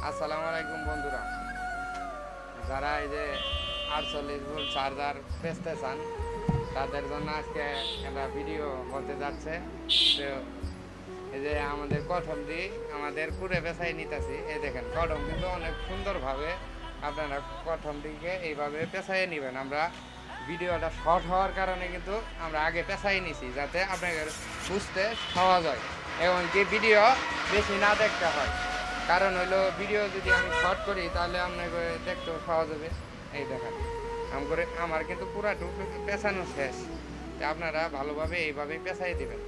আসসালামু আলাইকুম বন্ধুরা, যারা এই যে 48 ভোল্ট চার্জার বেচতে চান তাদের জন্য আজকে একটা ভিডিও হতে যাচ্ছে। তো এই যে আমাদের কঠমটি আমাদের কুড়ে বেচাই নিতেছি, এই দেখেন কঠম কিন্তু অনেক সুন্দরভাবে আপনারা কঠমটিকে এইভাবে পেঁচাইয়ে নেবেন। আমরা ভিডিওটা শর্ট হওয়ার কারণে কিন্তু আমরা আগে পেঁচাই নিছি যাতে আপনাদের বুঝতে সহজ হয়, এমনকি ভিডিও বেশি না দেখতে হয়। কারণ হইলো ভিডিও যদি আমি শর্ট করি তাহলে আপনাকে দেখতেও সহজ হবে। এই দেখেন আমার কিন্তু পুরাটুকু পেঁচানো শেষ, তো আপনারা ভালোভাবে এইভাবে পেঁচাই দেবেন।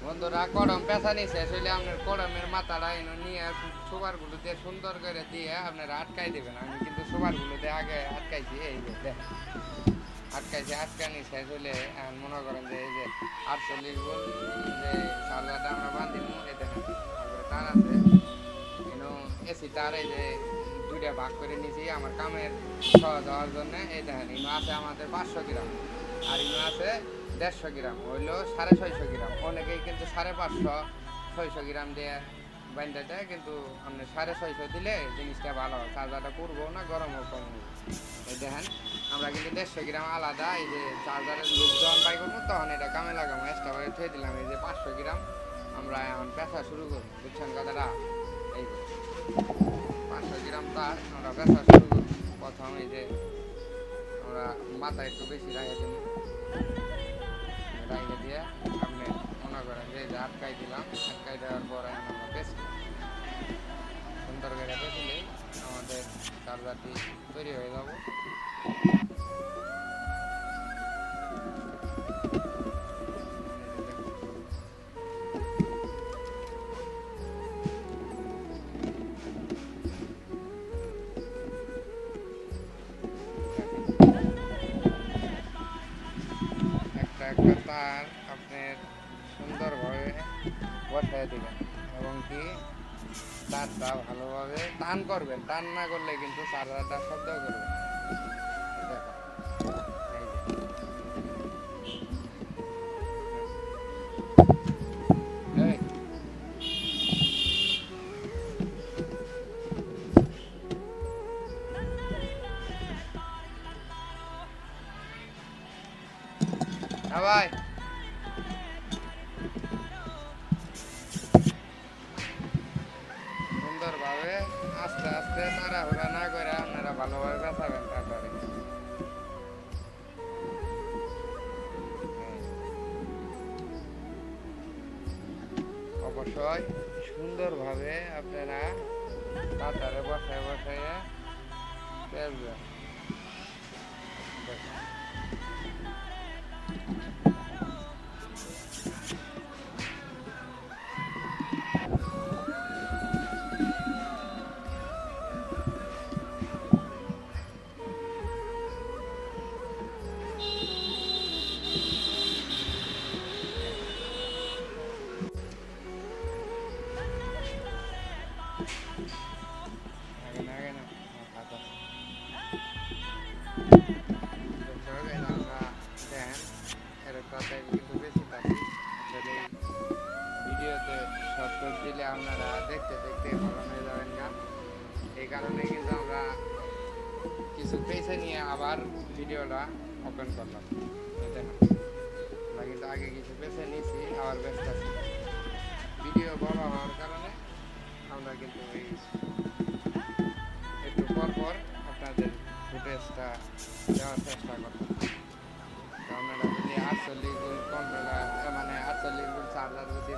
বন্ধুরা কড়ম পেঁচানি শেষ হইলে আপনার কড়মের মাথাটা নিয়ে সুপারগুলো দিয়ে সুন্দর করে দিয়ে আপনারা আটকাই দেবেন। আমি কিন্তু সুপারগুলো দিয়ে আগে আটকাইছি, এই যে দেখেন আটকাইছি। আটকানি শেষ হইলে মনে করেন যে এই যে 48 ভোল্ট যে চার্জারটা আমরা বাঁধিব, এই দেখেন তার আছে এসি তার, এই যে দুইটা ভাগ করে নিয়েছি আমার কামের সহজ হওয়ার জন্য। এই দেখেন ইনো আছে আমাদের 500 গ্রাম আর ইনো আছে 150 গ্রাম, হইলো 650 গ্রাম। অনেকেই কিন্তু 550-600 গ্রাম দিয়ে বাইন্দা দেয়, কিন্তু আপনি 650 দিলে জিনিসটা ভালো হয়, চার্জারটা পুরবো না গরমও কম হবে। এই দেখেন আমরা কিন্তু 150 গ্রাম আলাদা, এই যে চার্জারের লুপ যখন পাই করবো তখন এটা কামে লাগাবো, এক্সট্রা করে থুয়ে দিলাম। এই যে 500 গ্রাম আমরা এখন পেঁচা শুরু করবো, বুঝছেন কথাটা? এই 500 গ্রাম তার আমরা পেঁচা শুরু করবো। প্রথম এই যে আমরা মাথা একটু বেশি রাখে দিই, রাখে দিয়ে আপনি মনে করেন যে আটকাই দিলাম। আটকাই দেওয়ার পর আমরা পেঁচি সুন্দর করে পেঁচিলেই আমাদের চার্জারটি তৈরি হয়ে যাব। একটা একটা তার আপনার সুন্দরভাবে বসায় দেবেন এবং কি তারটা ভালোভাবে টান করবেন। টান না করলে কিন্তু চার্জারটা শব্দ করবে। দেখো এই ভাই সুন্দরভাবে আস্তে আস্তে তাড়াহুড়া না করে আপনারা ভালোভাবে বেঁচাবেন। তারপরে অবশ্যই সুন্দরভাবে আপনারা তাড়াতাড়ি বসায় বসায় বেচবেন। আগে না আগে না খাতা আমরা দেন এর কথায় কিন্তু বেশি থাকি। আসলে ভিডিওতে শর্ট দিলে আপনারা দেখতে দেখতে মরণ হয়ে যাবেন না, এই কারণে কিন্তু আমরা কিছু পেছে নিয়ে আবার ভিডিওটা ওপেন করলাম। দেখেন আমরা কিন্তু আগে কিছু বেছে নিয়েছি, আবার ব্যস্ত আছি। ভিডিও বড় হওয়ার কারণে আমরা কিন্তু এই একটু পর আপনাদের ফুটেজটা দেওয়ার চেষ্টা করতাম। আপনারা যদি 48 ভোল্ট কন্ট্রোলার মানে 48 ভোল্ট চার্জার যদি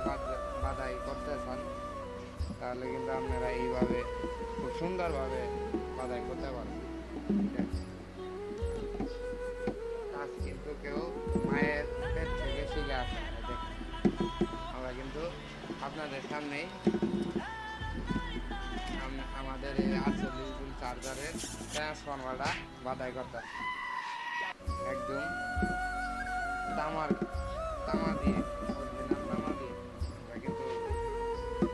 বাধাই করতে চান তাহলে কিন্তু আপনারা এইভাবে খুব সুন্দরভাবে বাধাই করতে পারেন। কাজ কিন্তু কেউ মায়ের পেট থেকে শিখে আসে না। দেখেন আমরা কিন্তু আপনাদের সামনেই আমাদের এই 48 ভোল্ট চার্জারের ট্রান্সফরমারটা বাধাই করতে একদম তামা দিয়ে আমরা কিন্তু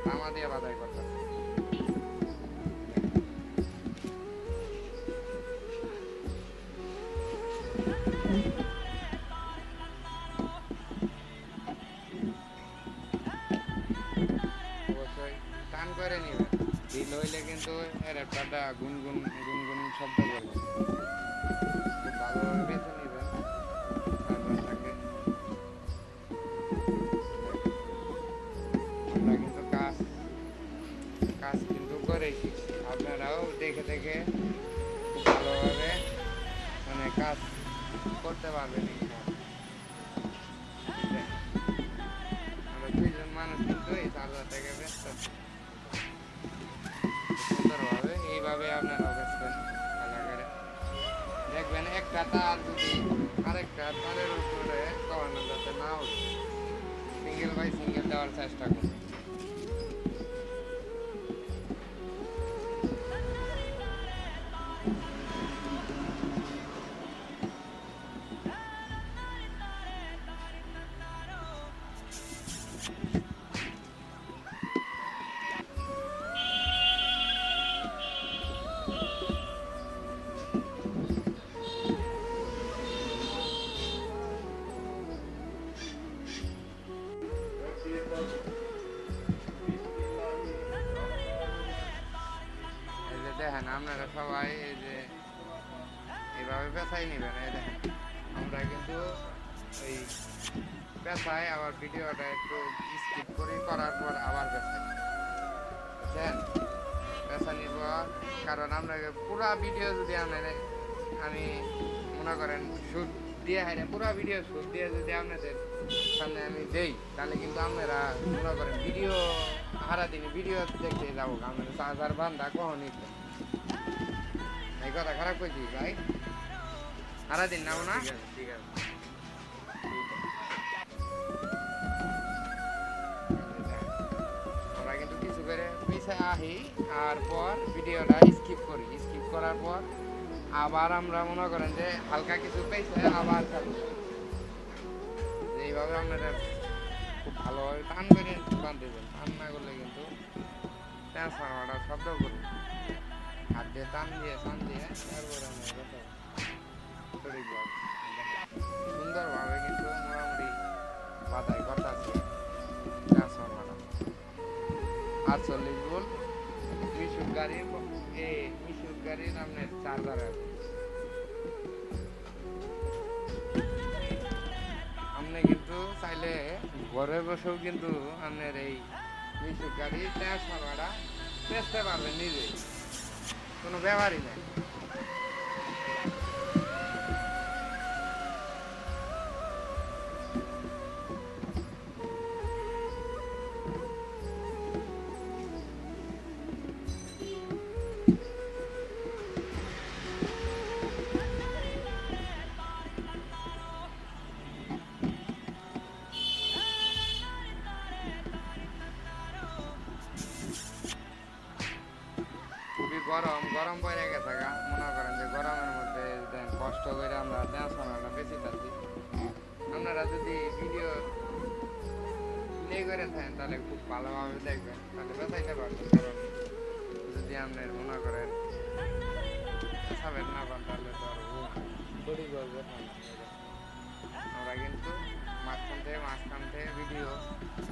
তামা দিয়ে বাধাই করতে। অবশ্যই টান করে নেবেন। ঢিল হইলে কিন্তু এর একটা গুনগুন গুনগুন শব্দ করবে। খুব ভালোভাবে বেছে নেবেন সাইকেলটাকে। আমরা কিন্তু কাজ কাজ কিন্তু করেই শিখছি, আপনারাও দেখে দেখে খুব ভালোভাবে মানে কাজ করতে পারবেন। আমরা দুইজন মানুষ কিন্তু এই চার্জারটাকে ব্যস্ত সুন্দরভাবে এইভাবে আপনারা বেচবেন এলাকায়। দেখবেন একটা তার যদি আরেকটা তারের উপরে কমানো যাতে না উঠে, সিঙ্গেল বাই সিঙ্গেল দেওয়ার চেষ্টা করুন। এই যে দেখেন আপনারা সবাই এই যে এইভাবে পেঁচাই নেবেন। এই দেখেন আমরা কিন্তু ওই পেঁচাই আবার ভিডিওটা একটু স্কিপ করে করার পর আবার পেঁচাই, বুঝছেন? পেঁচা নিব কারণ আপনাকে পুরা ভিডিও যদি আমি মনে করেন শুট দিয়ে হাইরে পুরা ভিডিও শুট দিয়ে যদি আপনাদের সামনে আমি দেই, তাহলে কিন্তু আপনারা মনে করেন ভিডিও সারাদিন ভিডিও দেখতে যাবো। আপনাদের চার্জার বান্ধা কখনই এই কথা খারাপ করছি ভাই, সারাদিন নাও না। ঠিক আছে আমরা কিন্তু কিছু করে পিছিয়ে আহি আর পর ভিডিওটা স্কিপ করি, স্কিপ করার পর আবার আমরা মনে করেন যে হালকা কিছু পেয়েছে আবার চালু এইভাবে আপনারা খুব ভালোভাবে টান করে বাঁধতে দেবেন। টান না করলে কিন্তু ট্রান্সফরমারটা শব্দ করবে। হাত দিয়ে টান দিয়ে তারপরে আমরা সঠিকভাবে সুন্দরভাবে কিন্তু মোটামুটি বাধাই করতেছি ট্রান্সফরমারটা। 48 ভোল্ট মিশুক গাড়ির আপনার চার্জার আছে। আপনি কিন্তু চাইলে ঘরে বসেও কিন্তু আপনার এই মিশুক গাড়ির ট্রান্সফরমারটা বেচতে পারবেন নিজেই, কোনো ব্যাপারই নেই। খুবই গরম পড়ে গেছে গা, মনে করেন যে গরমের মধ্যে কষ্ট করে আমরা ট্রান্সফরমারটা বেশি পাচ্ছি। আপনারা যদি ভিডিও প্লে করে থাকেন তাহলে খুব ভালোভাবে দেখবেন, তাহলে বেচাইতে পারবেন। কারণ যদি আপনার মনে করেন পেঁচাবেন না পান তাহলে তো আর বড়ি করবে। আমরা কিন্তু মাঝখান থেকে ভিডিও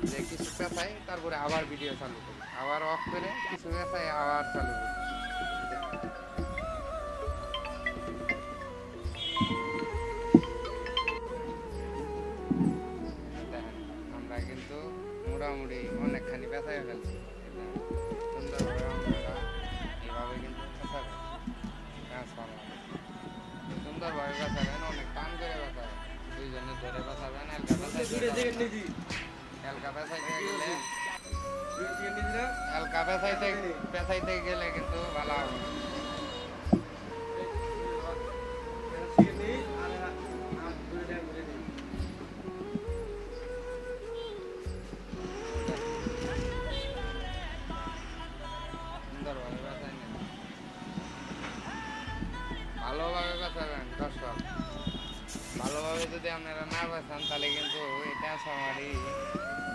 যে কিছু পেঁচাই তারপরে আবার ভিডিও চালু করি, আবার অফ করে কিছু পেঁচাই আবার চালু করি। আমরা কিন্তু মোটামুটি অনেকখানি পেঁচাই ফেলছি। সুন্দরভাবে আপনারা এইভাবে কিন্তু পেঁচাবেন, ট্রান্সফরমার সুন্দরভাবে পেঁচাবেন, অনেক টান করে পেঁচাবেন, দুইজনে ধরে পেঁচাবেন। হালকা পেঁচাইতে গেলে কিন্তু ভালো হবে। ভালোভাবে পেঁচাবেন দর্শক। ভালোভাবে যদি আপনারা না পেঁচান তাহলে কিন্তু এই ট্রান্সফরমারই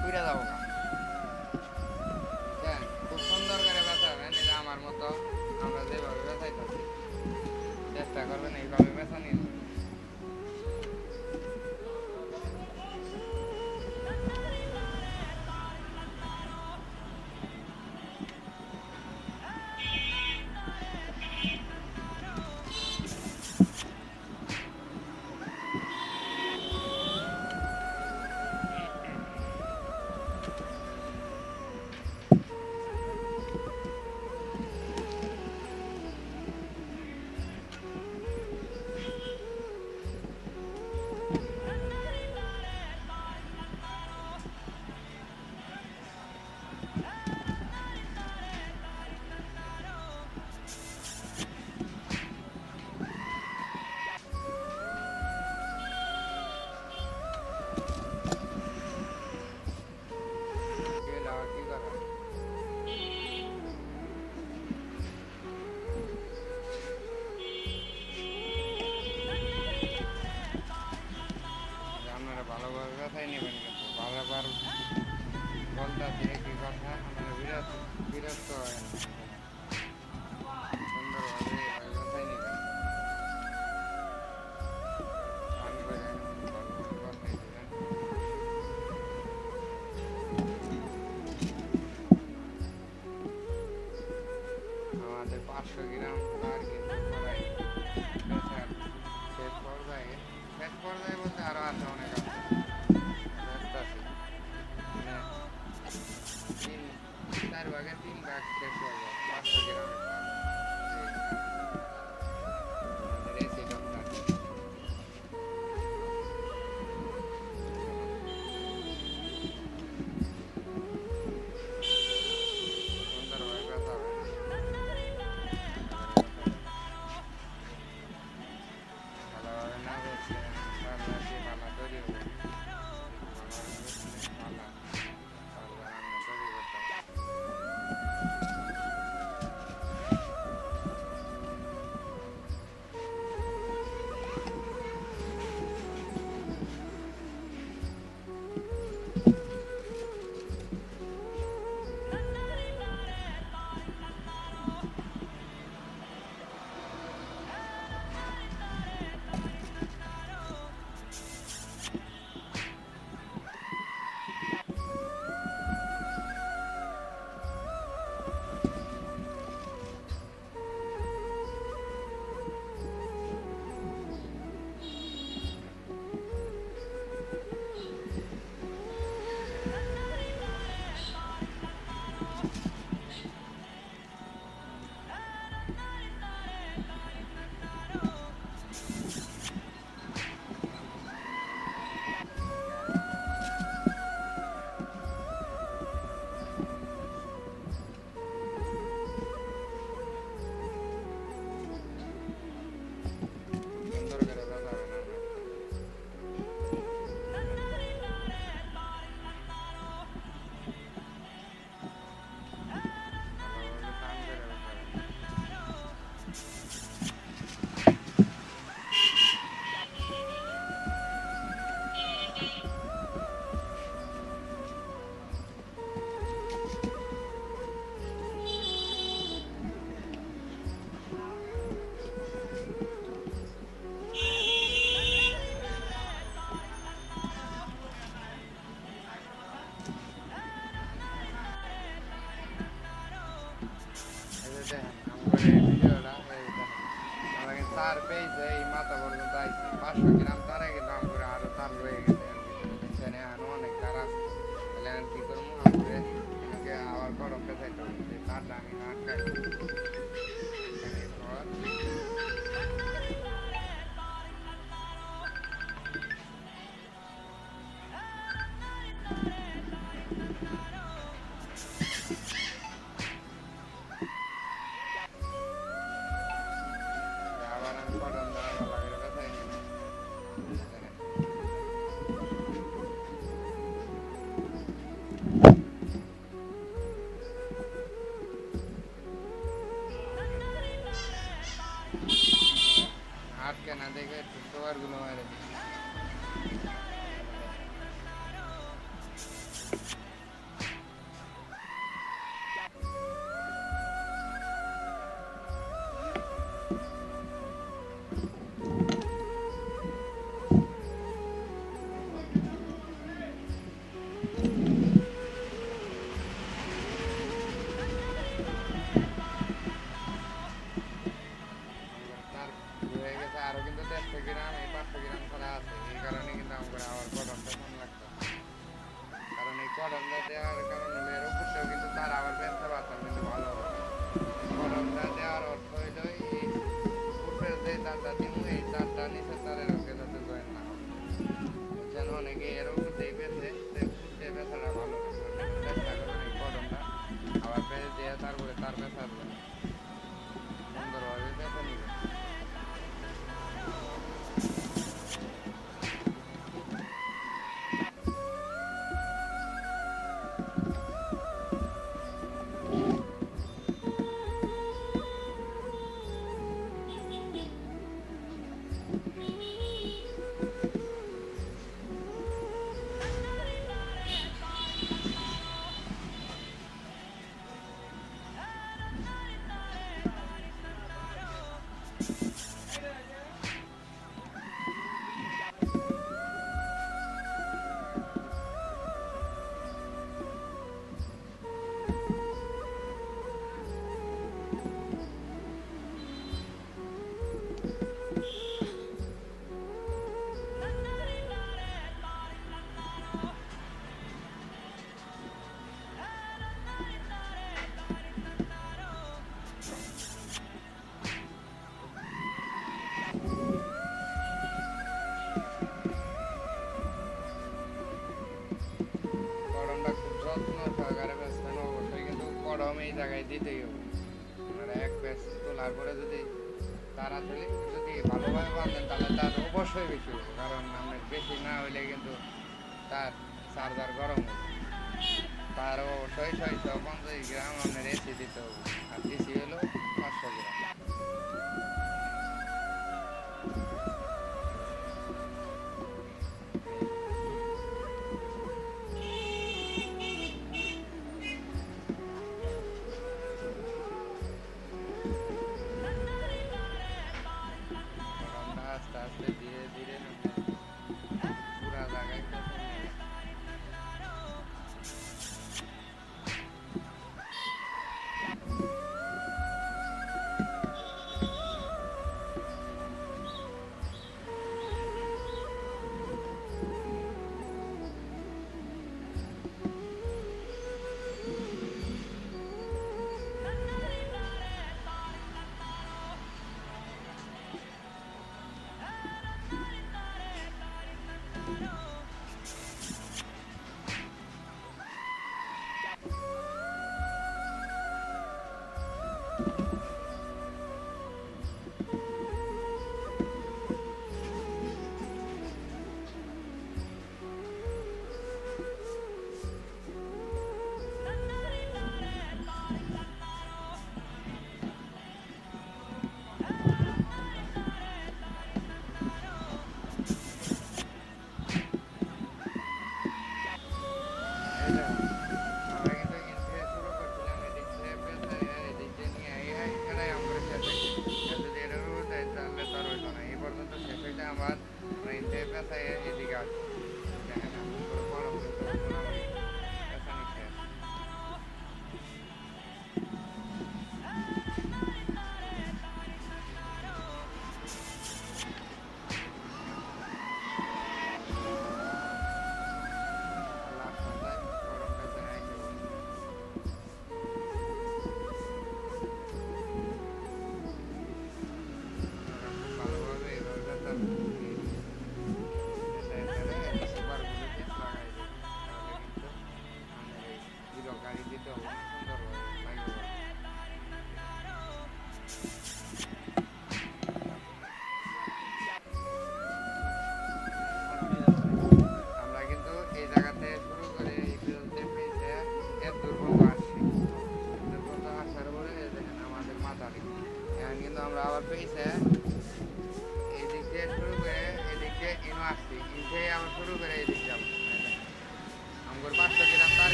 পুড়ে যাবো না। খুব সুন্দর করে পেঁচাবেন, এই যে আমার মতো আমরা যেভাবে পেঁচাইতেছি চেষ্টা করবেন এইভাবে পেঁচানি। আমাদের 500 গ্রাম আর কিন্তু প্রায় বেচার শেষ পর্যায়ে বলতে আরো আছে অনেক আছে ব্যস্ত আছি মানে 4 ভাগে 3 ভাগ শেষ হয়ে যায় 500 গ্রামের আমাদের এসি ডক্টর সুন্দরভাবে ব্যথা হয় ভালোভাবে না করছে তাহলে কি ভালো তৈরি হবে ভালোভাবে করছে ভালো তাহলে আমরা তৈরি করতে সুন্দর করে ব্যথা হবে না ভালোভাবে টান করে ব্যথা হবে এই যে দেখেন আমাদের এই ভিডিওটা এই দেখেন আমরা কিন্তু তার পেয়েছে এই মাথা পর্যন্ত আইছি 500 গ্রাম তারে কিন্তু আমাদের আরো তার রয়ে গেছে এখানে আরো অনেক তার আছে তাহলে আমি কি করবো আমাদের এটাকে আবার গরম পেঁচাইতে হবে যে তারটা আমি না আটকাই এরপর আবার আমি গরম দেওয়া ভালো করে পেঁচাই নিব দেখেন আটকে না দেখে একটু সোয়ারগুলো মেরে দিই তার রয়ে গেছে আরো কিন্তু 150 গ্রাম এই 500 গ্রাম ছাড়া আছে এই কারণে কিন্তু আমাকে আবার কটনটা কম লাগতো কারণ এই কটনটা দেওয়ার কারণে এর উপরটাও কিন্তু তার আবার বেঁচতে পারতাম কিন্তু ভালো হবে কটনটা দেওয়ার অর্থ হইল এই উপরের যে তারটা দিব এই তারটা নিচের তারের ওকে যাতে জয়েন না হবে যেন অনেকে এর উপর দিয়ে বেঁচে যে বেচাটা ভালো চেষ্টা করবেন এই কটনটা আবার বেঁচে দিয়ে তারপরে তার বেচার সুন্দরভাবে বেঁচে নিবেন জায়গায় দিতেই হবে। আপনারা এক প্যাচ তোলার পরে যদি তাড়াতাড়ি যদি ভালোভাবে বাঁধেন তাহলে তার অবশ্যই বেশি হবে, কারণ আপনার বেশি না হইলে কিন্তু তার চার্জার গরম হবে। তার অবশ্যই 650 গ্রাম আপনার এসি দিতে হবে, আর ডিসি হলো 500 গ্রাম। আমরা আস্তে আস্তে ধীরে ধীরে পুরা জায়গায়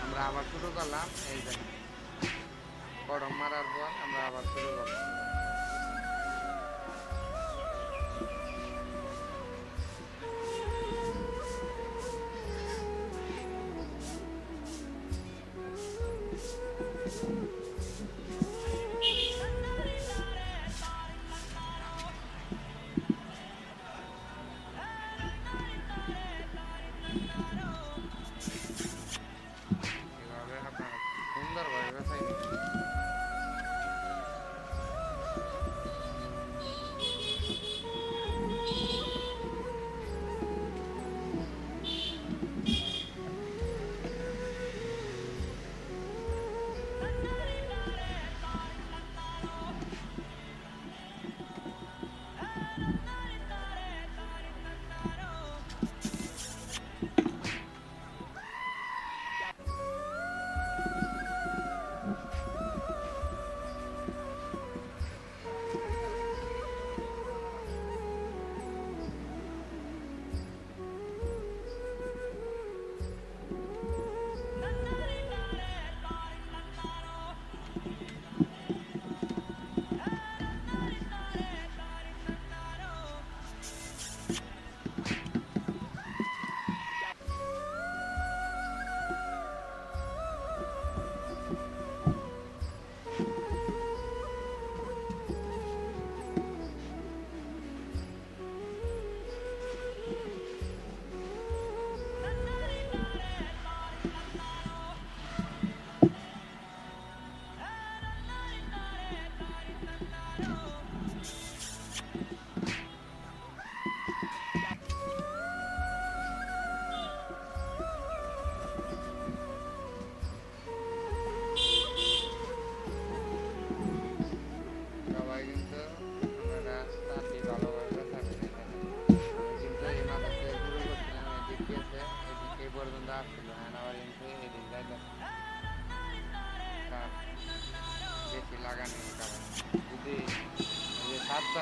আমরা আবার শুরু করলাম। এই যে কড়ম মারার পর আমরা আবার শুরু করলাম। এভাবে আপনারা সুন্দরভাবে বেছাই নিন।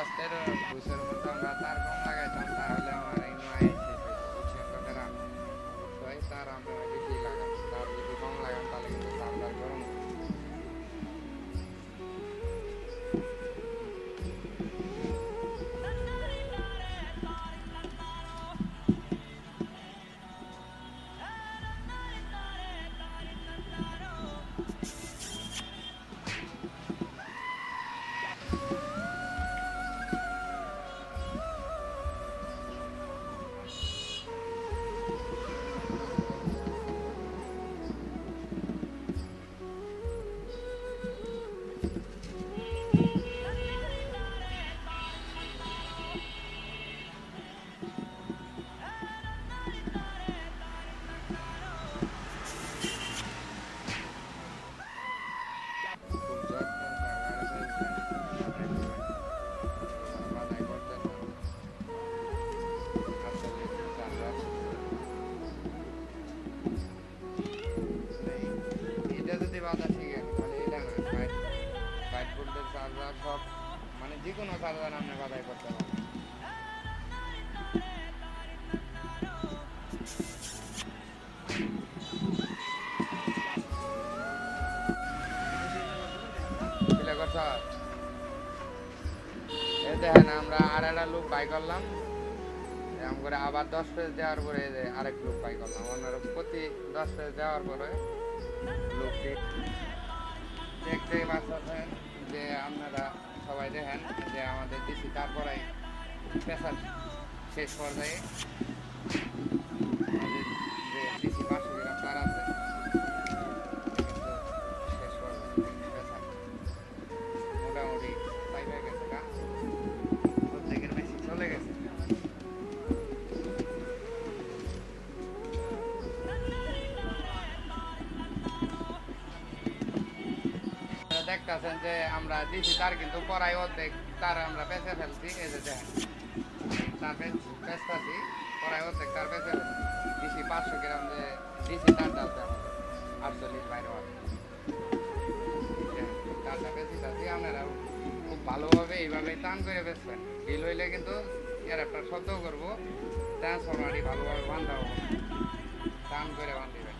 আস্তে আস্তে বুঝের মতো আমরা তার কম লাগাইতাম তাহলে আমার এই নয় বুঝছেন কথাটা অবশ্যই তার আমরা বেশি লাগাই তার যদি কম লাগান তাহলে কিন্তু চার্জার গরম সব মানে যে কোনো চার্জার আপনি বাধাই করতে পারেন দেখেন আমরা আর একটা লুক বাই করলাম এরকম করে আবার 10 পেজ দেওয়ার পরে আরেক লুক বাই করলাম অন্যরা প্রতি 10 পেজ দেওয়ার পরে লুকটি দেখতে পাচ্ছেন যে আপনারা সবাই দেখেন যে আমাদের ডিসি তারপরে প্রেসার শেষ পর্যায়ে আমাদের যে ডিসি 500 গ্রাম তার আছে শেষ পর্যায়ে প্রেসার মোটামুটি পাই হয়ে গেছে না প্রত্যেকের বেশি চলে গেছে দেখতেছেন যে আমরা দিছি তার কিন্তু পড়াই অর্ধেক তার আমরা বেঁচে ফেলছি এই যে দেখেন তার বেচতেছি পড়াই অর্ধেক তার বেঁচে ফেলছি দিছি 500 গ্রাম যে দিছি তারটা আছে আমাদের 48 বাইরে তারটা বেঁচেছি আপনারা খুব ভালোভাবে এইভাবে টান করে বেচবেন বিল হইলে কিন্তু এর একটা শব্দ করবো ট্রান্সফরমারই ভালোভাবে বান্ধা হবো টান করে বান্ধিবেন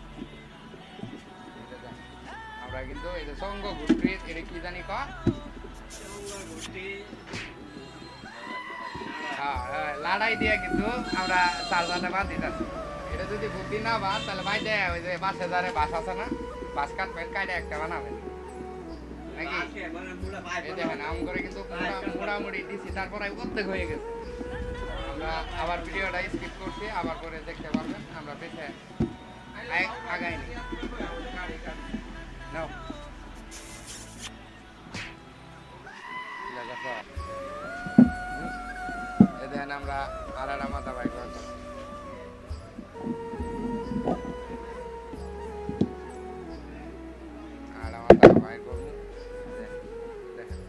আমরা কিন্তু এই যে সঙ্গ ঘুরটি এটা কি জানি লাড়াই দিয়ে কিন্তু আমরা চার্জারটা বাদ দিতেছি এটা যদি বুদ্ধি না বাদ তাহলে ভাই দেয় ওই যে 5000 বাস আছে না বাস কাটবেন কাটে একটা বানাবেন নাকি এই দেখেন আম করে কিন্তু মোটামুটি দিছি তারপরে প্রত্যেক হয়ে গেছে আমরা আবার ভিডিওটা স্কিপ করছি আবার করে দেখতে পারবেন আমরা পেছে আগাই No. দেখেন আমরা আর একটা মাথা বাইক করতাম আর মাথা বাইক করবো দেখেন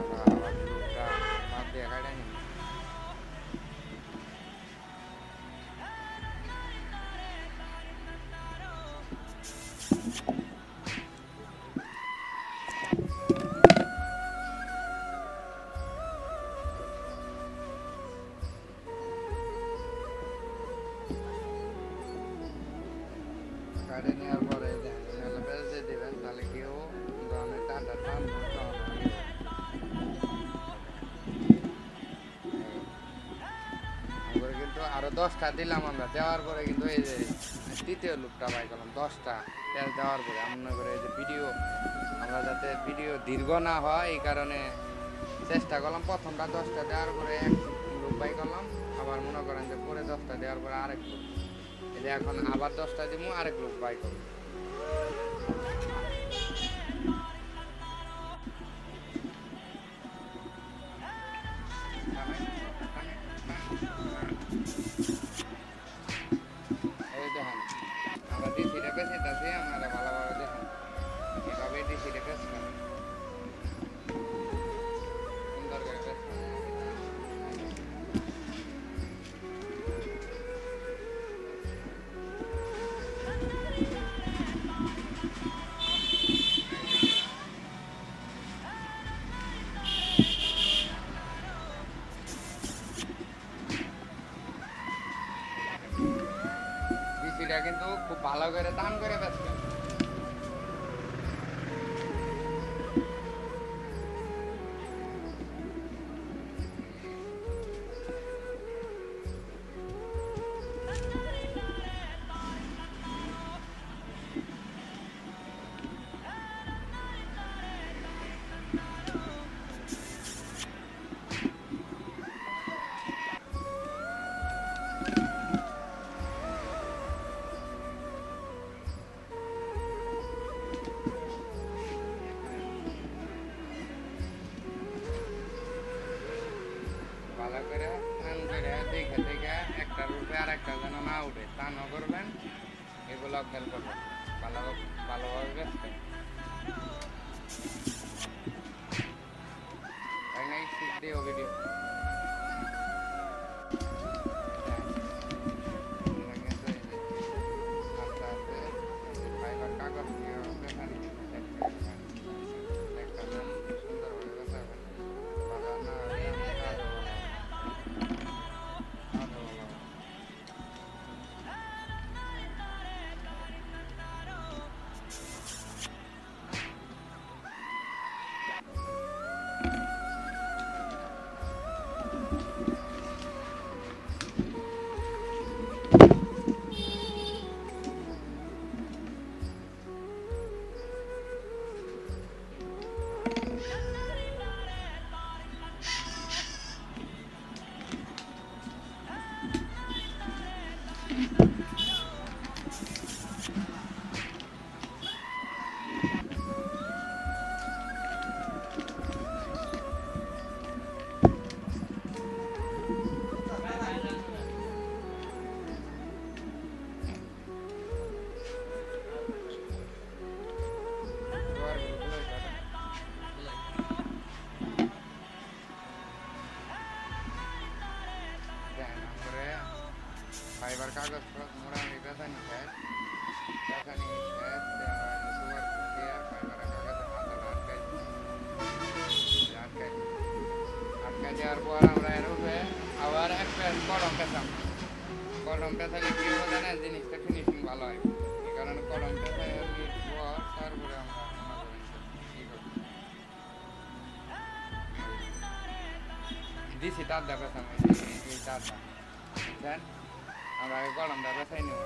আমরা আবার লোকটা মাছ দিয়ে কাটাই নি কাটে নেওয়ার পরে বেঁচে দেবেন তাহলে কেউ অনেক টানটা টান কিন্তু আরো 10টা দিলাম আমরা দেওয়ার পরে কিন্তু এই যে তৃতীয় লুকটা বাই করলাম 10টা তেল দেওয়ার পরে মনে করে এই যে ভিডিও আমরা যাতে ভিডিও দীর্ঘ না হয় এই কারণে চেষ্টা করলাম প্রথমটা 10টা দেওয়ার পরে এক লুক বাই করলাম আবার মনে করেন যে পরে 10টা দেওয়ার পরে আরেক লুক এই যে এখন আবার 10টা দিব আরেক লুক বাই করবো এই দেখেন আমরা ডিসিটা পেঁচেছি আপনারা ভালোভাবে দেখেন এভাবে ডিসিটা পেঁচবেন সুন্দর করে পেঁচবেন ভালো করে দাম করে বেচবেন। ভালো করে টান করে দেখে দেখে একটার উপরে আর একটা যেন না উঠে তা না করবেন, এগুলো খেয়াল করবেন, ভালোভাবে বেচবেন। তাই না? শিখ দিও ভিডিও আস্তে আস্তে ফাইবার কাগজ দিয়ে বেচা নিতে একটা সুন্দরভাবে বেচাবেন। বাজার না হলে আরো ভালো। ফাইবার কাগজ মোটামুটি বেচানি শেষ, সুগার দিয়ে ফাইবারের কাগজের মাথাটা আটকাই দেওয়ার পর আমরা এর উপরে আবার একটা কলম পেঁচাম। কলম পেঁচালে কি হবে না, জিনিসটা ফিনিশিং ভালো হয়। এই কারণে কলম পেঁচাই পর তারপরে আমরা দিছি তারটা পেঁচাম, এই তারটা বুঝছেন। আমরা আগে কলমটা বেছাই নেব।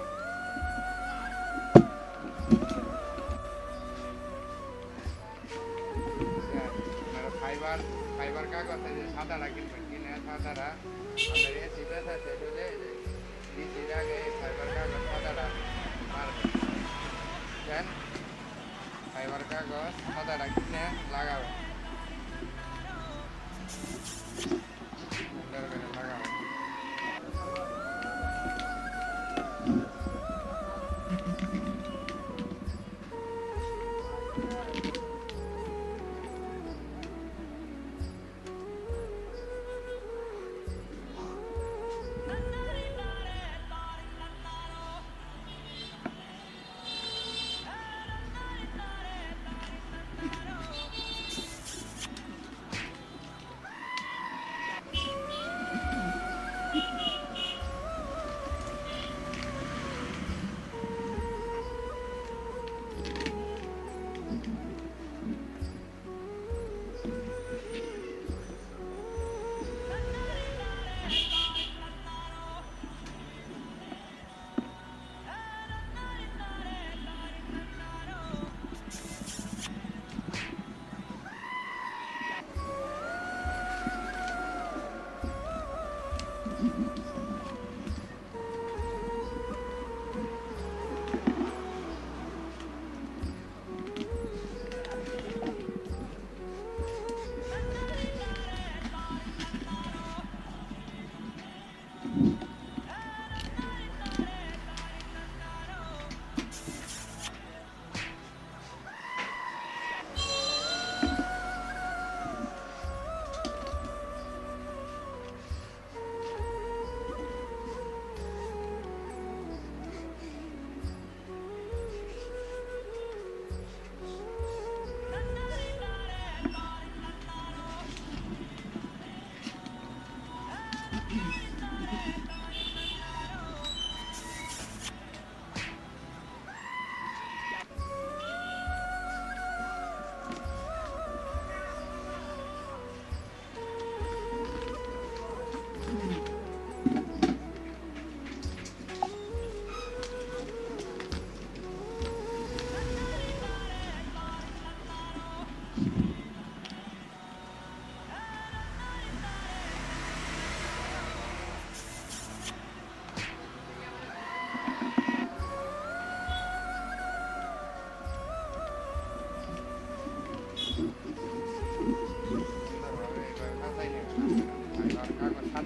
ফাইবার কাগজে যে সাদাটা কিনবেন, কিনে সাদাটা আমাদের এসি বেছাতে হলে দিচির আগে ফাইবার কাগজ সাদাটা মারবেন, বুঝছেন। ফাইবার কাগজ সাদাটা কিনে লাগাবেন, সুন্দর করে লাগাবেন।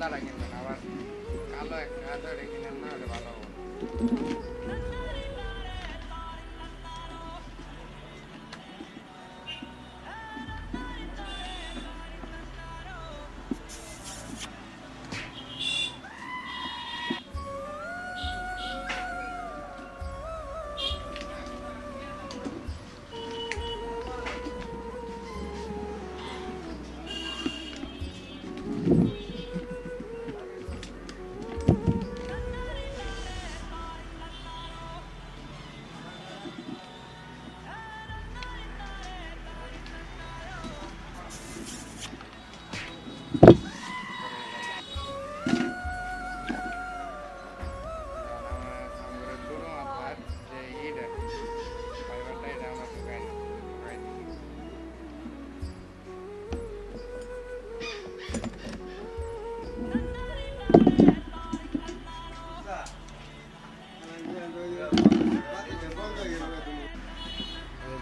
সাদাটা কিনবেন, আবার কালো একটা আছে ওটা কিনেন না, ওটা ভালো হবে।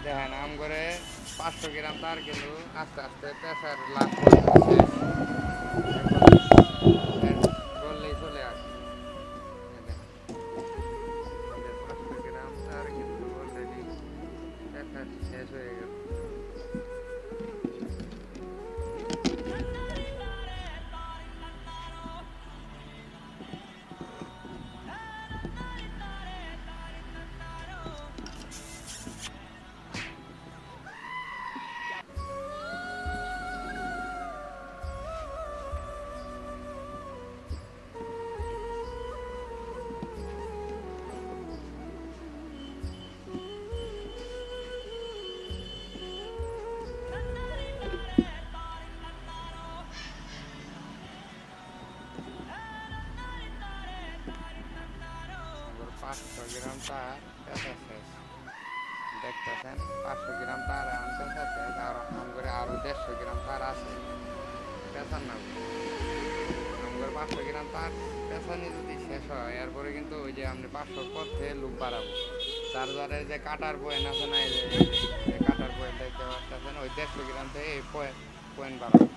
দেখেন আম করে 500 গ্রাম তার কিন্তু আস্তে আস্তে পেশার লাভ বললেই চলে আসে। 500 গ্রাম তার কিন্তু অলরেডি পেশা শেষ হয়ে গেল। পাঁচশো গ্রাম তার পেঁচা শেষ দেখতেছেন, 500 গ্রাম তার আম পেঁচা শেষ, আর আম করে আরো 150 গ্রাম তার আছে পেঁচার না। আম করে 500 গ্রাম তার পেঁচানি যদি শেষ হয় এরপরে কিন্তু ওই যে আপনি 500 পথে লুক বাড়াবো, তার দ্বারা যে কাটার পয়েন্ট আছে না, এই যে কাটার পয়েন্ট দেখতে পাচ্ছেন, ওই 150 গ্রাম থেকে এই পয়েন্ট বাড়াবো।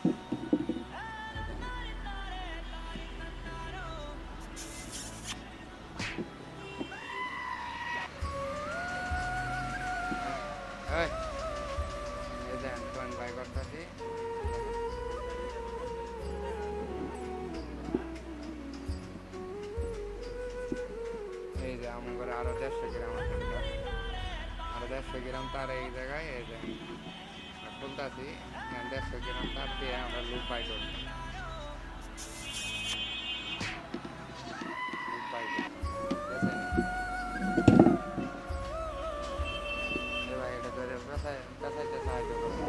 পয়েন্ট বাই করতেছি, এই যে আম করে আরো 150 গ্রাম আছে, আরো 150 গ্রাম তার এই জায়গায় এই যে খুলতেছি, 150 গ্রাম তার দিয়ে আমরা লুপ বাই করবো। লুপ বাই এবার এটা ধরে পেঁচাইতে সাহায্য করবো।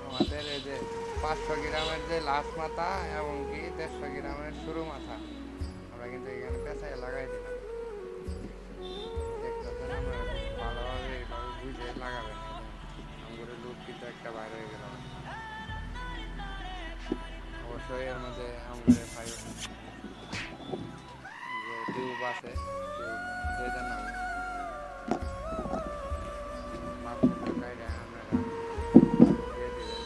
আমাদের এই যে 500 গ্রামের যে লাস্ট মাথা এবং কি 150 গ্রামের শুরু মাথা আমরা কিন্তু এখানে পেঁচায় লাগাই দিলাম। দেখতেছেন আমরা ভালোভাবে এইভাবে বুঝে লাগাবেন। আমগুলো লুট কিন্তু একটা বাইর হয়ে গেল, অবশ্যই এর মধ্যে আমগুলো ফাইবার যে টিউব আছে টিউব দিয়ে দেন না মাপ গাইডে আপনারা দিয়ে দিবেন।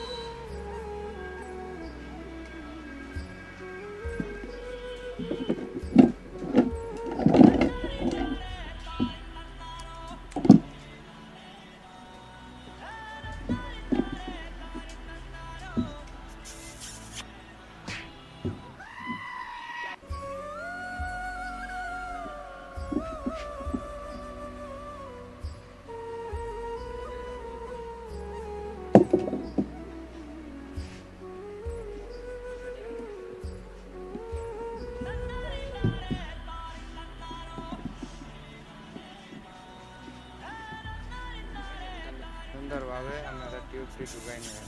সুন্দরভাবে আপনারা টিউবটি ঢুকাই নেবেন।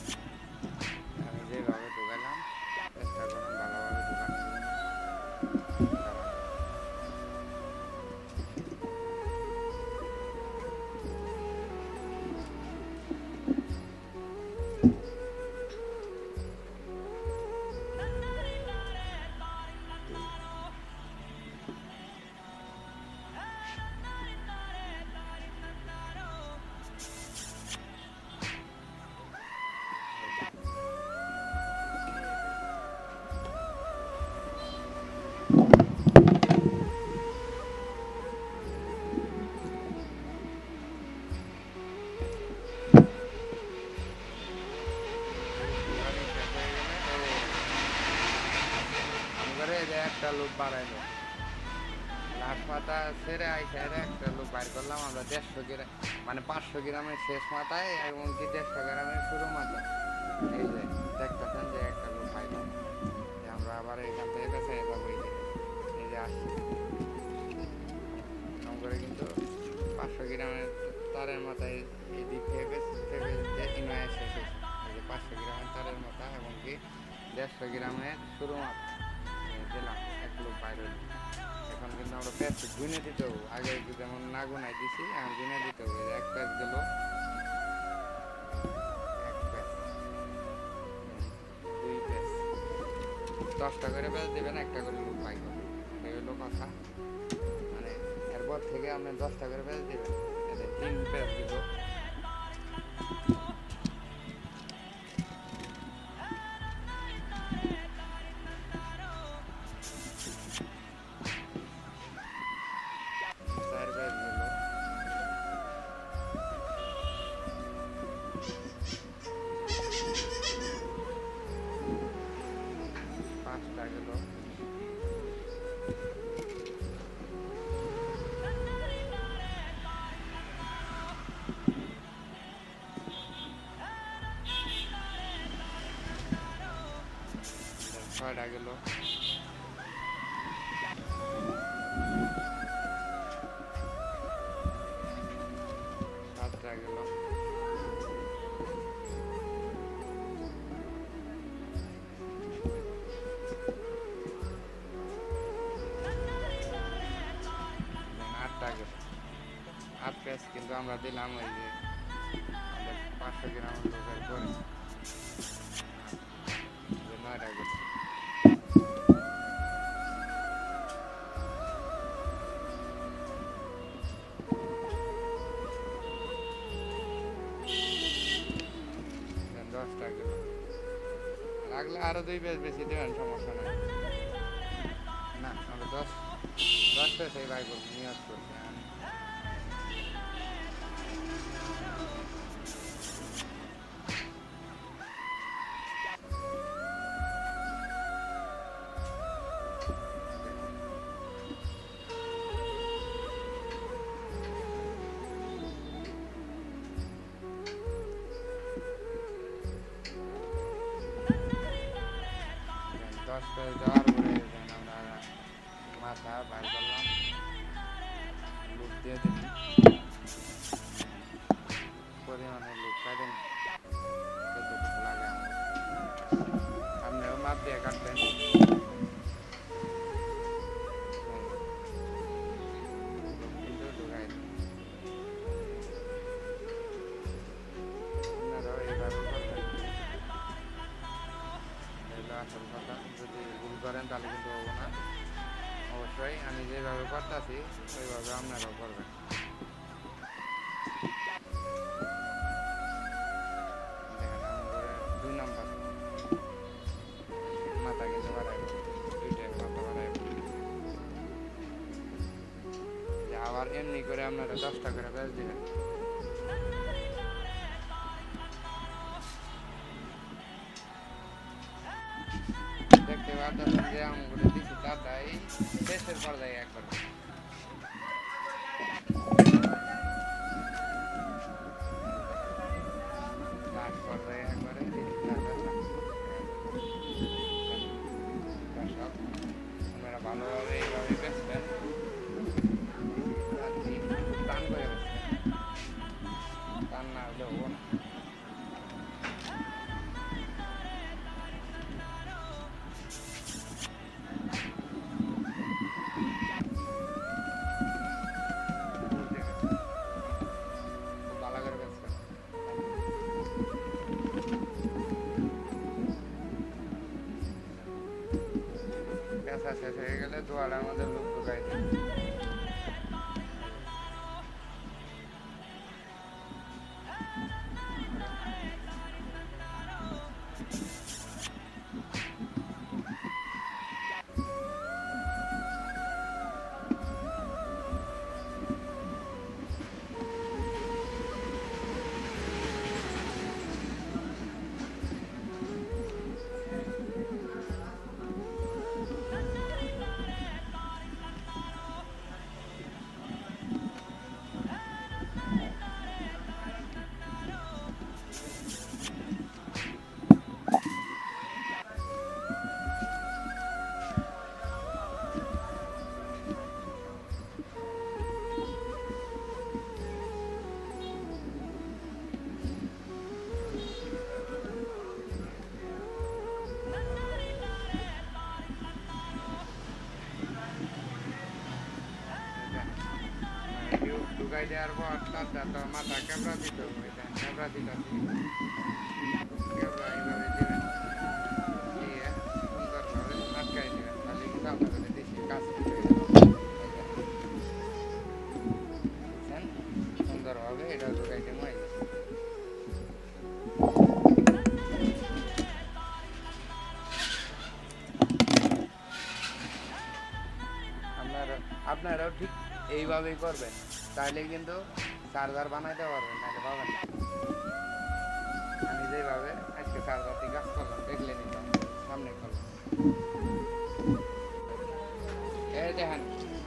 আমি যেভাবে ঢুকাইলাম চেষ্টা করেন ভালোভাবে ঢুকানোর জন্য। করে যে একটা লোক বাড়াইলো লাশ মাথা ছেড়ে আইসা একটা লোক বাইর করলাম আমরা 150 গ্রাম মানে 500 গ্রামের শেষ মাথায় এমনকি 150 গ্রামের শুরু মাথা এই যে দেখতেছেন যে একটা লোক পাইলাম আমরা আবার এখান থেকে বেঁচে যাবো এই যে আসছি করে কিন্তু 500 গ্রামের তারের মাথায় এই দিক থেকে ইনয়ে শেষ হয়েছে এই যে 500 গ্রামের তারের মাথা এমনকি 150 গ্রামের শুরু মাথা দিলাম এক লোক বাইরে এখন কিন্তু আমরা প্যাচ গুনে দিতে হবো আগে যেমন না গুনাই দিছি এখন গুনে দিতে হবে এক প্যাচ গেল এক প্যাচ 2 প্যাচ 10টা করে প্যাচ দেবেন একটা করে লোক পাই করবে এই হলো কথা মানে এরপর থেকে আপনি 10টা করে প্যাচ দেবেন এতে 3 প্যাচ দিব ছয়টা গেল সাতটা গেল আটটা গেল 8 প্যাচ কিন্তু আমরা দিলাম ওই যে 500 গ্রাম লোকের পরে 9টা গেল লাগলে আরো 2 প্যাচ বেশি দেবেন সমস্যা নাই না আমরা 10 প্যাচ এই বাই করবো নিয়ত করছি যাওয়ার পরে আমরা মাথা বাইর করলাম লুপ দিয়ে দিলাম পরিমাণে লুপ কাটেন যতটুকু লাগে আপনিও মাপ দিয়ে কাটবেন কিন্তু ঢুকাই আপনারাও এইভাবে করবেন আসল কথা যদি ভুল করেন তাহলে কিন্তু হবো না অবশ্যই আমি যেভাবে করতেছি ওইভাবে আপনারাও করবেন দেখেন আমাদের 2 নম্বর মাথা কিন্তু বাড়াইব 2টা মাথা বাড়াইব আবার এমনি করে আপনারা 10টা করে ব্যাচ দিবেন দেখতে পাচ্ছেন যে আমগুলো দিচ্ছি দাদাই শেষের পর্যায়ে একবার লাস্ট পর্যায়ে একবারে আপনারা ভালোভাবে এইভাবে বেচবেন টান করে বেচবেন টান না হলে হবো না শেষ হয়ে গেলে দোয়াটা আমাদের লোক ঢুকাই দেয় ঢুকাই দেওয়ার পর তারটা তো মাথা ক্যামেরা দিতে হবে, ক্যামেরা দিতে ক্যামেরা এইভাবে দেবেন, দিয়ে সুন্দরভাবে আটকাই দেবেন, তাহলে কিন্তু আপনাদের দেশি কাজ বুঝছেন, সুন্দরভাবে এটা ঢুকাই দেবো। আপনারাও ঠিক এইভাবেই করবেন, তাহলে কিন্তু চার্জার বানাইতে পারবেন, নাহলে পাবেন না। আমি যেভাবে আজকে চার্জারটি কাজ করলাম দেখলে নিতাম, সামনে করলাম। এই দেখেন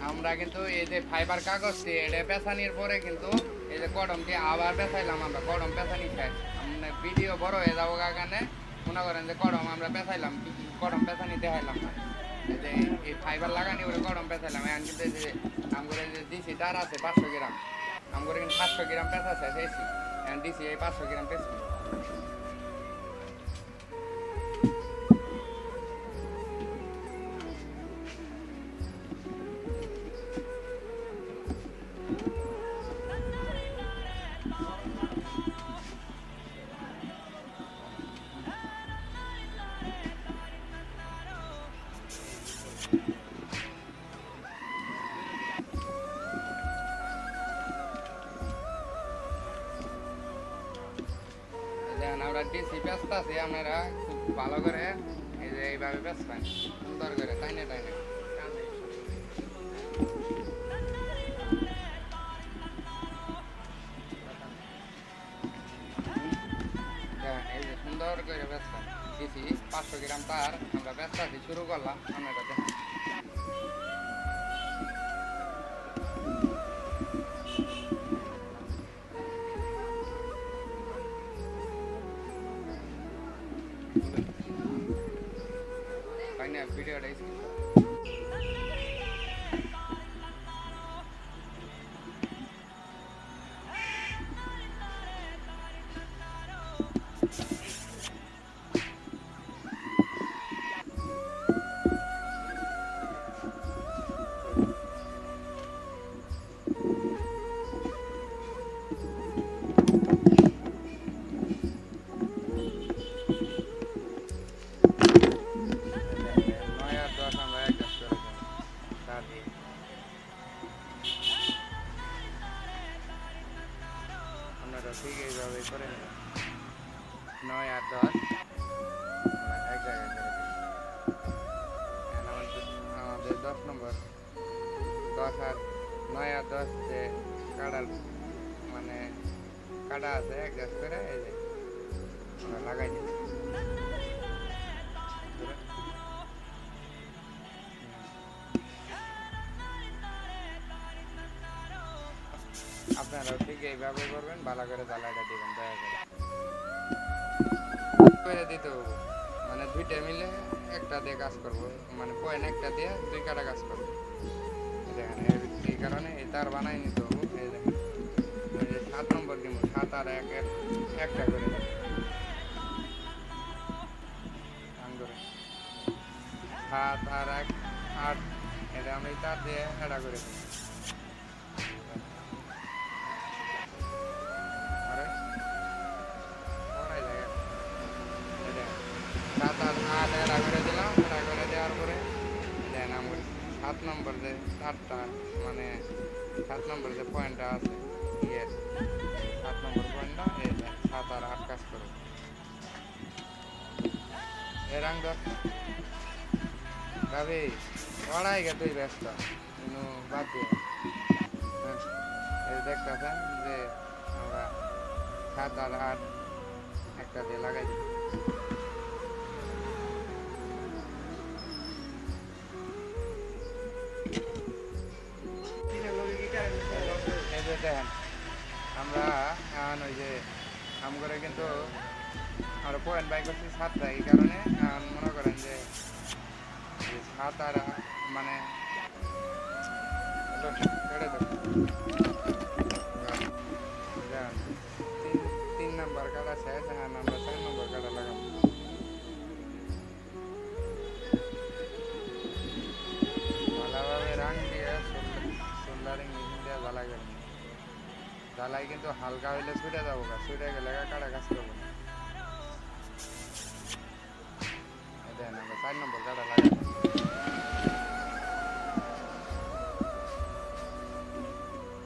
আমরা কিন্তু এই যে ফাইবার কাগজটি এটা পেঁচানির পরে কিন্তু এই যে কডমটি আবার পেঁচাইলাম, আমরা কডম পেঁচানি খাই, আমরা ভিডিও বড় হয়ে যাবো কারণে মনে করেন যে কডম আমরা পেঁচাইলাম, কডম পেঁচানি দেখাইলাম না, এই যে এই ফাইবার লাগানি ওরে কডম পেঁচাইলাম। এখন কিন্তু যে আমগরে যে দিছি তার আছে 500 গ্রাম, আমগরে কিন্তু 500 গ্রাম পেঁচাছে দিছি, এখন দিছি এই 500 গ্রাম পেঁচি। আমরা ডিসি ব্যস্ত আছি, আপনারা খুব ভালো করে এই যে এইভাবে ব্যস্তেন সুন্দর করে টাইনে টাইনে এই যে সুন্দর করে ব্যস্তেন ডিসি 500 গ্রাম তার আমরা ব্যস্ত আছি, শুরু করলাম। আপনারা দেখেন ভিডিওটা ঠিক এইভাবে করে 9 আর 10 এক জায়গায় করে আমাদের 10 নম্বর 10 আর 9 আর 10 যে কাটার মানে কাটা আছে অ্যাডজাস্ট করে এই যে আমরা লাগাই দিই। আপনারাও ঠিক এইভাবে করবেন, ভালো করে জ্বালাইটা দিবেন দয়া করে দিতে হবে, মানে দুইটা মিলে একটা দিয়ে কাজ করবো, মানে পয়েন্ট একটা দিয়ে 2 কাটা কাজ করবো। দেখেন এই কারণে এই তার বানাই নিতে হবে। এই দেখেন 7 নম্বর দিব, 7 আর 1 একটা করে দেব, 7 আর 1 8, এটা আমি তার দিয়ে এটা করে দেব। দিলাম করে দেওয়ার পরে দেন আমার 7 নম্বর যে তারটা মানে 7 নম্বর যে পয়েন্টটা আছে ইয়ের 7 নম্বর পয়েন্টটা এই 7 আর 8 কাজ করো এরাং ভাবি ওড়াই গে তুই ব্যস্ত বাদ দিয়ে এই দেখতেছেন যে আমরা 7 আর 8 একটা দিয়ে লাগাই দিই। দেখেন আমরা এখন ওই যে কাম করে কিন্তু আমরা পয়েন্ট বাই করছি 7টা, এই কারণে মনে করেন যে 7 আর মানে 3 নম্বর কাটা শেষ, হ্যাঁ আমরা 4 নম্বর কাটা লাগাবো। ভালোভাবে রাং দিয়ে সোল্ডারিং মেশিন দিয়ে জ্বালা করেন। ঢালাই কিন্তু হালকা হইলে ছুটে যাবো গা, ছুটে গেলে কাটা কাজ করবো না। দেখেন আমরা 4 নম্বর কাটা লাগাই।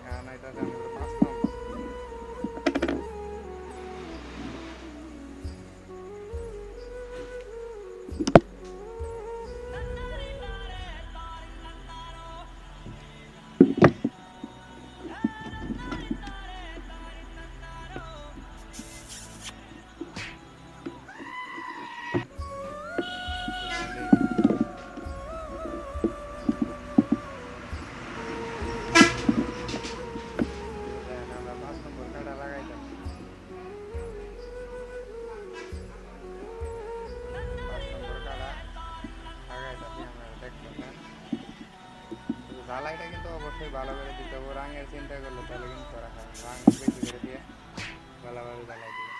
এখন এটাতে আমরা 5 নম্বর। ঢালাইটা কিন্তু অবশ্যই ভালো করে দিতে হবে, রঙের চিন্তা করলে তাহলে কিন্তু করা হয়, রঙ বেশি করে দিয়ে ভালোভাবে ঢালাই দিবে।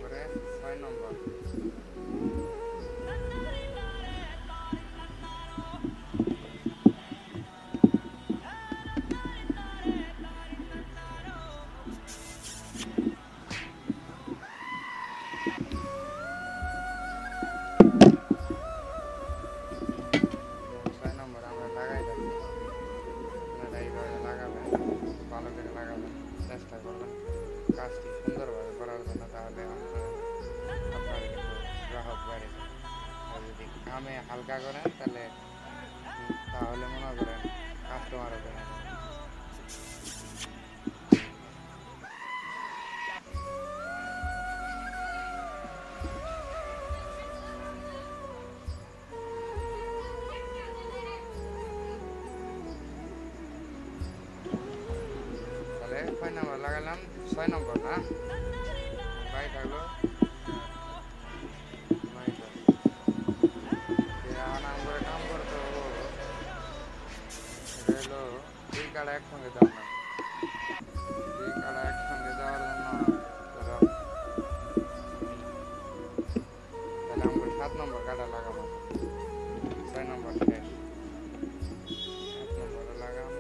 করে 6 নম্বর। চেষ্টা করবেন কাজটি সুন্দরভাবে করার জন্য, তাহলে আপনার কিন্তু গ্রাহক বাড়ে। আর যদি কামে হালকা করেন তাহলে মনে করেন কাস্টমারও বেড়ে যাবে। কয় নম্বর লাগালাম? 6 নম্বর না ভাই থাকলো। নাম করে কাম করতে হবো, এটা হলো 2 কাটা একসঙ্গে যাওয়ার না। 2 কাটা একসঙ্গে যাওয়ার জন্য তাহলে আমরা 7 নম্বর কাটা লাগাবো। 6 নম্বর শেষ, 7 নম্বরে লাগাবো।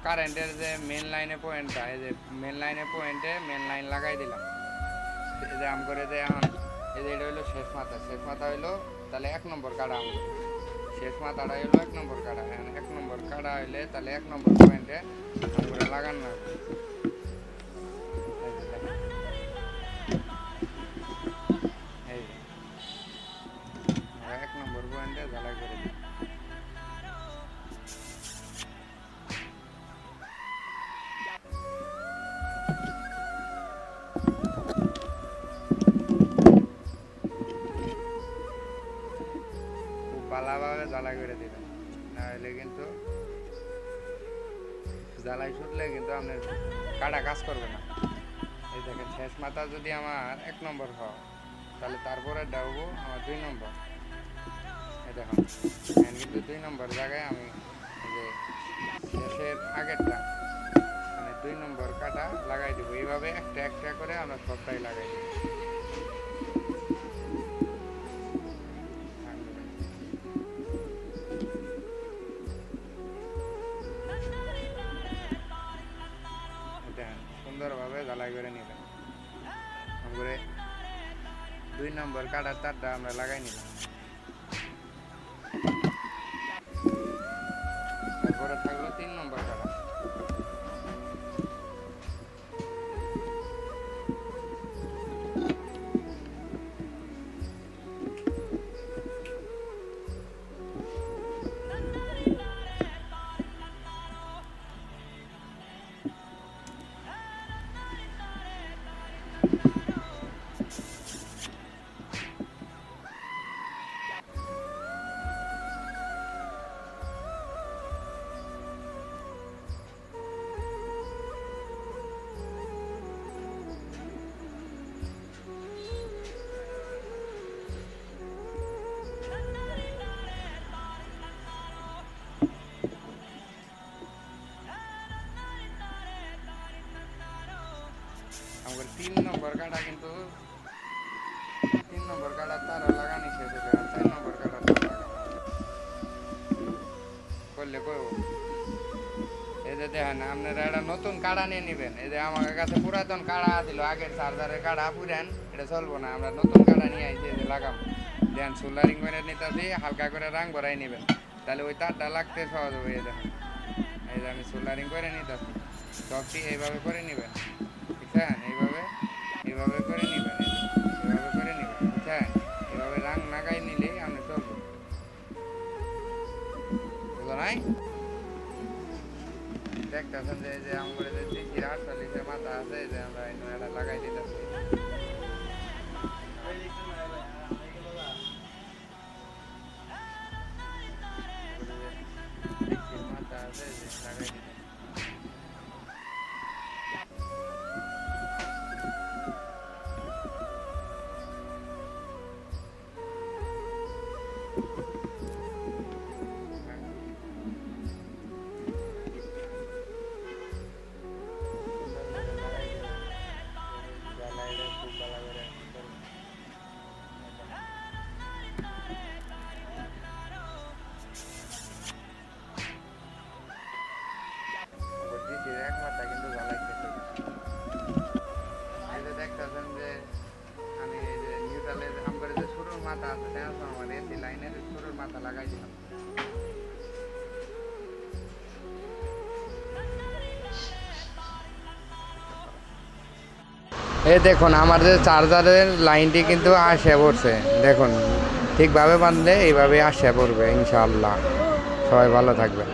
কারেন্টের যে মেন লাইনে পয়েন্টটা, এই যে মেন লাইনে পয়েন্টে মেন লাইন লাগাই দিলাম। এই যে আম করে যে এখন এই যে এটা হইলো শেষ মাথা, শেষ মাথা হইলো তাহলে 1 নম্বর কাটা, আম শেষ মাথাটা হইলো 1 নম্বর কাটা। এখন 1 নম্বর কাটা হইলে তাহলে 1 নম্বর পয়েন্টে আম করে লাগান না। এই 1 নম্বর পয়েন্টে ঝালাই করে দিই। ভালোভাবে জ্বালাই করে দিবেন, নাহলে কিন্তু জ্বালাই ছুটলে কিন্তু আপনার কাটা কাজ করবে না। এই দেখেন শেষ মাথা যদি আমার 1 নম্বর হয় তাহলে তারপরে ডাবো আমার 2 নম্বর। এই দেখুন কিন্তু 2 নম্বর জায়গায় আমি যে শেষের আগেরটা মানে 2 নম্বর কাটা লাগাই দেবো। এইভাবে একটা একটা করে আমরা সবটাই লাগাই দেবো। সুন্দরভাবে ঝালাই করে নেবেন। করে 2 নম্বর কাটার তারটা আমরা লাগাই নিলাম। তারপরে থাকলো 3 নম্বর কাটা। আমার 3 নম্বর কাটা কিন্তু 3 নম্বর কাটা তারও লাগানি শেষ হয়ে 4 নম্বর কাটা তার লাগানো করলে করবো। এই যে দেখেন আপনারা একটা নতুন কাড়া নিয়ে নেবেন। এই যে আমার কাছে পুরাতন কাড়া ছিল, আগের চার্জারের কাড়া পুরান, এটা চলবো না। আমরা নতুন কাড়া নিয়ে আইছি, এই যে লাগাম। দেন সোল্ডারিং করে নিতেছি, হালকা করে রাং ভরাই নেবেন, তাহলে ওই তারটা লাগতে সহজ হবে। এই দেখেন, এই যে আমি সোল্ডারিং করে নিতেছি, সবটি এইভাবে করে নেবেন, বুঝছেন? এইভাবে এইভাবে করে নেবেন, এইভাবে করে নেবেন, বুঝছেন? এইভাবে রাং নাগাই নিলেই আপনি চলবো, বুঝলো নাই? দেখতেছেন যে এই যে আমাদের যে দিঘির 48 মাথা আছে, এই যে আমরা এটা লাগাই দিতেছি। দিঘির মাথা আছে, এই যে লাগাই দিতেছি। এক মাথা কিন্তু জ্বালাইতেছে। এই যে দেখতেছেন যে আমি এই যে নিউট্রালের আমার যে শুরুর মাথা আছে, ট্রান্সফরমার এসি লাইনের শুরুর মাথা লাগাই দিলাম। এই দেখুন আমার যে চার্জারের লাইনটি কিন্তু আসে পড়ছে, দেখুন ঠিকভাবে বাঁধলে এইভাবে আসে পড়বে ইনশাআল্লাহ। সবাই ভালো থাকবে।